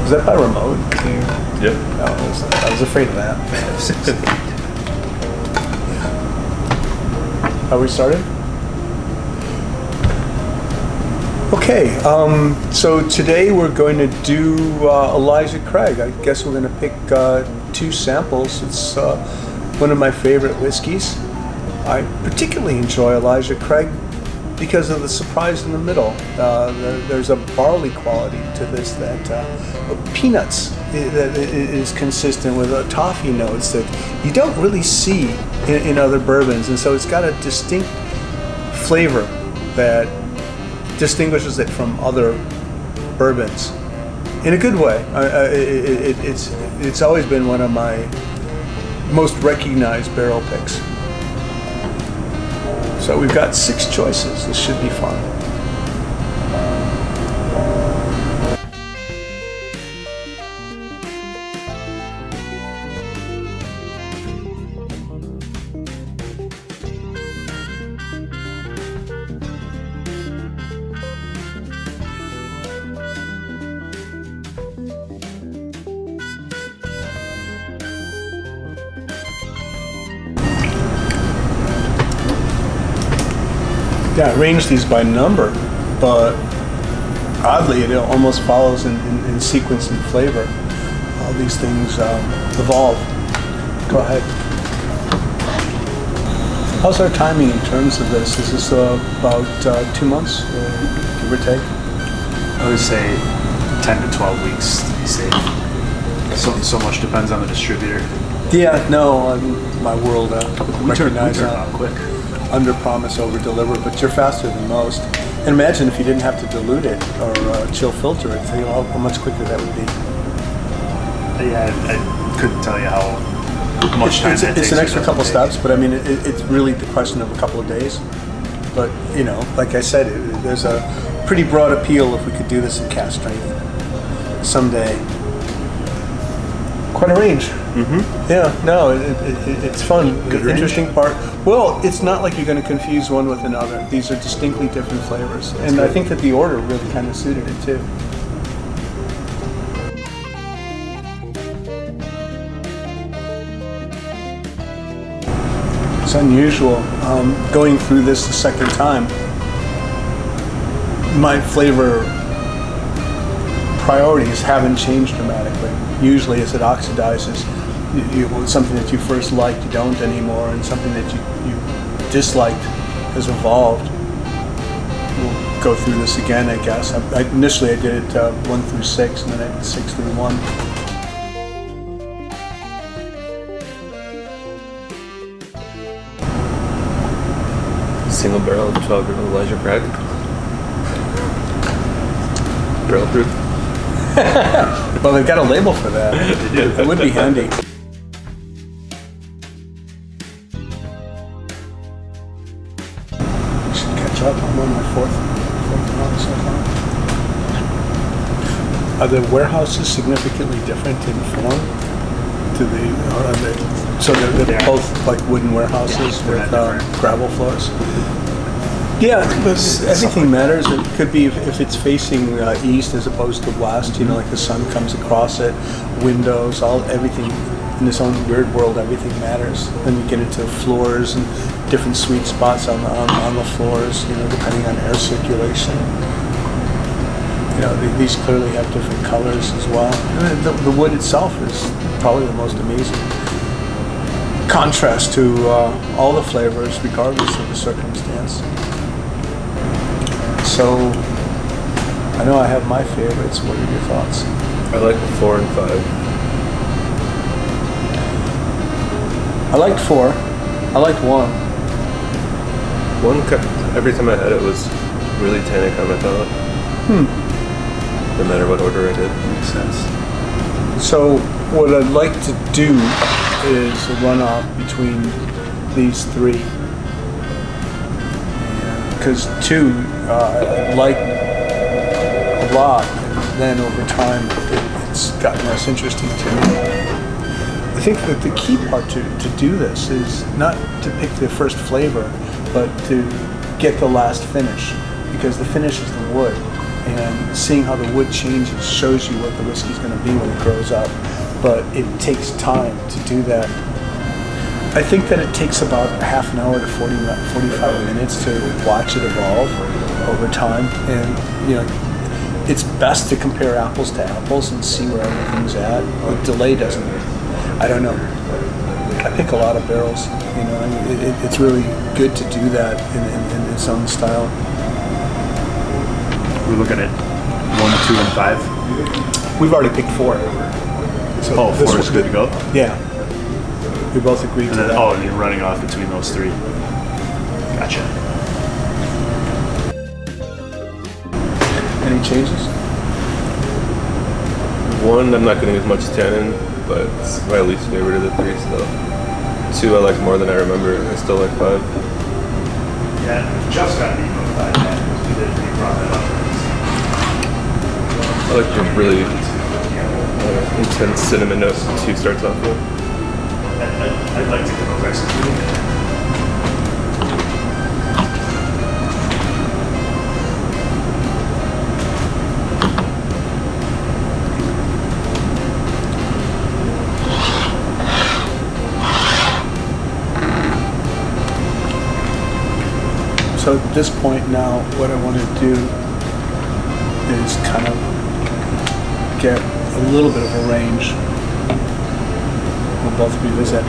Is that by remote? Yep. Oh, I was afraid of that. Are we started? Okay, so today we're going to do Elijah Craig. I guess we're going to pick two samples. It's one of my favorite whiskeys. I particularly enjoy Elijah Craig because of the surprise in the middle. There's a barley quality to this that peanuts that is consistent with toffee notes that you don't really see in other bourbons, and so it's got a distinct flavor that distinguishes it from other bourbons in a good way. It's always been one of my most recognized barrel picks. So we've got 6 choices. This should be fun. Yeah, I arranged these by number, but oddly it almost follows in sequence and flavor. All these things evolve. Go ahead. How's our timing in terms of this? Is this about 2 months, give or take? I would say 10 to 12 weeks to be safe. So much depends on the distributor. Yeah, no, my world We turn recognize out quick. under promise, over deliver, but you're faster than most. And imagine if you didn't have to dilute it or chill filter it, think how much quicker that would be. Yeah, I couldn't tell you how much time that takes. It's an extra couple steps, but I mean, it's really the question of a couple of days. But, you know, like I said, there's a pretty broad appeal if we could do this in cast strength someday. Quite a range. Mm-hmm. Yeah, no, it's fun. The interesting part, well, it's not like you're going to confuse one with another. These are distinctly different flavors. And I think that the order really kind of suited it too. It's unusual. Going through this the second time, my flavor priorities haven't changed dramatically. Usually as it oxidizes, something that you first liked you don't anymore, and something that you disliked has evolved. We'll go through this again, I guess. Initially I did it 1 through 6, and then I did 6 through 1. Single barrel 12 year old Elijah Craig. Barrel proof. Well, they've got a label for that. It would be handy. Should catch up. I'm on my fourth round so far. Are the warehouses significantly different in form? So they're both like wooden warehouses with gravel floors? Yeah, but everything matters. It could be if it's facing east as opposed to west, you know, like the sun comes across it, windows, everything in this own weird world, everything matters. Then you get into floors and different sweet spots on the floors, you know, depending on air circulation. You know, these clearly have different colors as well. And the wood itself is probably the most amazing contrast to all the flavors, regardless of the circumstance. So, I know I have my favorites. What are your thoughts? I like 4 and 5. I liked 4. I liked 1. 1 kept, every time I had it was really tannic on my palate. No matter what order I did. Makes sense. So, what I'd like to do is a runoff between these 3. Because 2 I liked a lot, and then over time it's gotten less interesting to me. I think that the key part to do this is not to pick the first flavor, but to get the last finish, because the finish is the wood. and seeing how the wood changes shows you what the whiskey's going to be when it grows up. But it takes time to do that. I think that it takes about half an hour to 45 minutes to watch it evolve over time. And, it's best to compare apples to apples and see where everything's at. The delay doesn't, I don't know. I pick a lot of barrels, it's really good to do that in its own style. We're looking at 1, 2, and 5. We've already picked 4. So 4 is good to go? Yeah. We both agreed to that. And you're running off between those 3. Gotcha. Any changes? 1, I'm not getting as much tannin, but it's my least favorite of the 3 still. 2, I like more than I remember. I still like 5. Yeah, just got an email about that. We brought that up. I like the really intense cinnamon note 2 starts off with. I'd like to get those executed. So at this point now, what I want to do is kind of get a little bit of a range. We'll both revisit.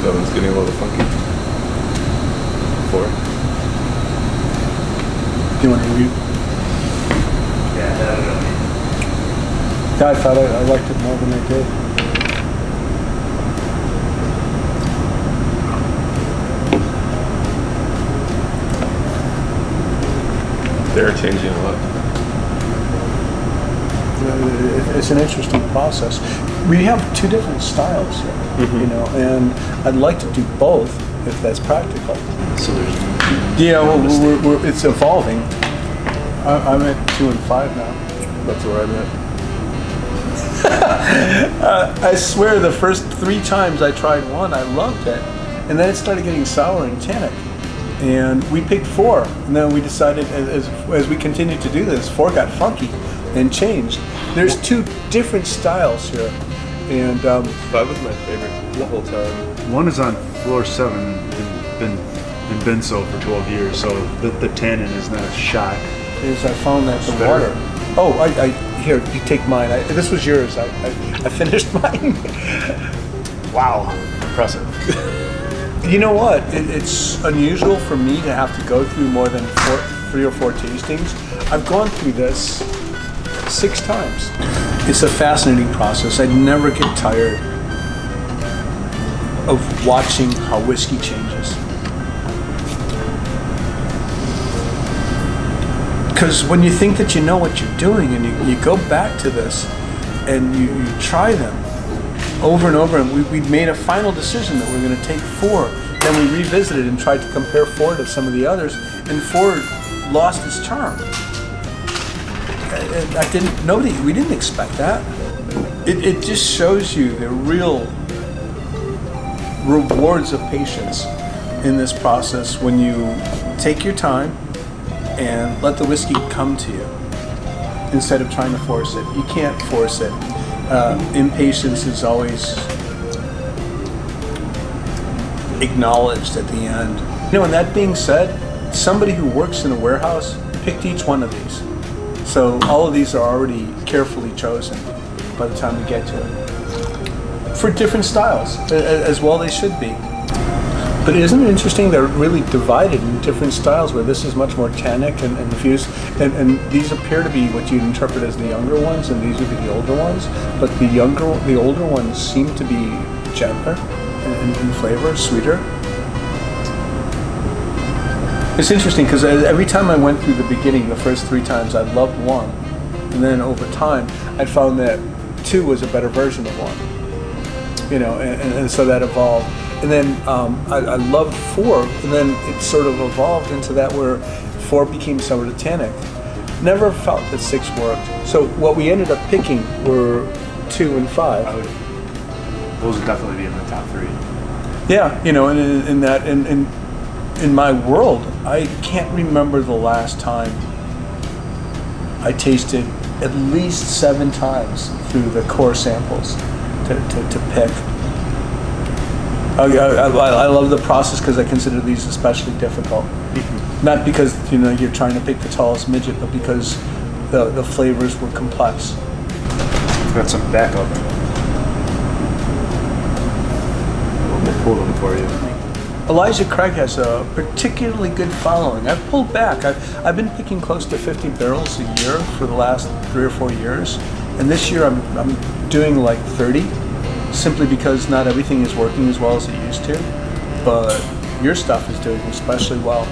That one's getting a little funky. 4. Do you want to review? Yeah, I thought I liked it more than I did. They're changing a lot. It's an interesting process. We have 2 different styles here, and I'd like to do both if that's practical. So there's it's evolving. I'm at 2 and 5 now. That's where I'm at. I swear the first 3 times I tried one, I loved it. And then it started getting sour and tannic. And we picked 4. And then we decided, as we continued to do this, 4 got funky and changed. There's 2 different styles here. And 5 was my favorite the whole time. 1 is on floor 7 and been so for 12 years, so the tannin is not a shock. is I found that the water. Oh, here, you take mine. This was yours. I finished mine. Wow, impressive. You know what? It's unusual for me to have to go through more than 3 or 4 tastings. I've gone through this 6 times. It's a fascinating process. I never get tired of watching how whiskey changes. Because when you think that you know what you're doing and you go back to this and you try them over and over, and we made a final decision that we're going to take 4. Then we revisited and tried to compare 4 to some of the others, and 4 lost its charm. We didn't expect that. It just shows you the real rewards of patience in this process when you take your time and let the whiskey come to you instead of trying to force it. You can't force it. Impatience is always acknowledged at the end. And that being said, somebody who works in a warehouse picked each one of these. So all of these are already carefully chosen by the time we get to it. For different styles, as well they should be. But isn't it interesting they're really divided in different styles, where this is much more tannic and infused, and these appear to be what you'd interpret as the younger ones, and these would be the older ones. But the older ones seem to be gentler in flavor, sweeter. It's interesting because every time I went through the beginning, the first 3 times, I loved 1, and then over time, I found that 2 was a better version of 1. And so that evolved. And then I loved 4, and then it sort of evolved into that where 4 became sour to tannic. Never felt that 6 worked. So what we ended up picking were 2 and 5. those would definitely be in the top 3. Yeah, and in that, in my world, I can't remember the last time I tasted at least 7 times through the core samples to pick. I love the process because I consider these especially difficult. Not because you're trying to pick the tallest midget, but because the flavors were complex. Got some backup. We'll pull them for you. Elijah Craig has a particularly good following. I've pulled back. I've been picking close to 50 barrels a year for the last 3 or 4 years, and this year I'm doing like 30, simply because not everything is working as well as it used to. But your stuff is doing especially well.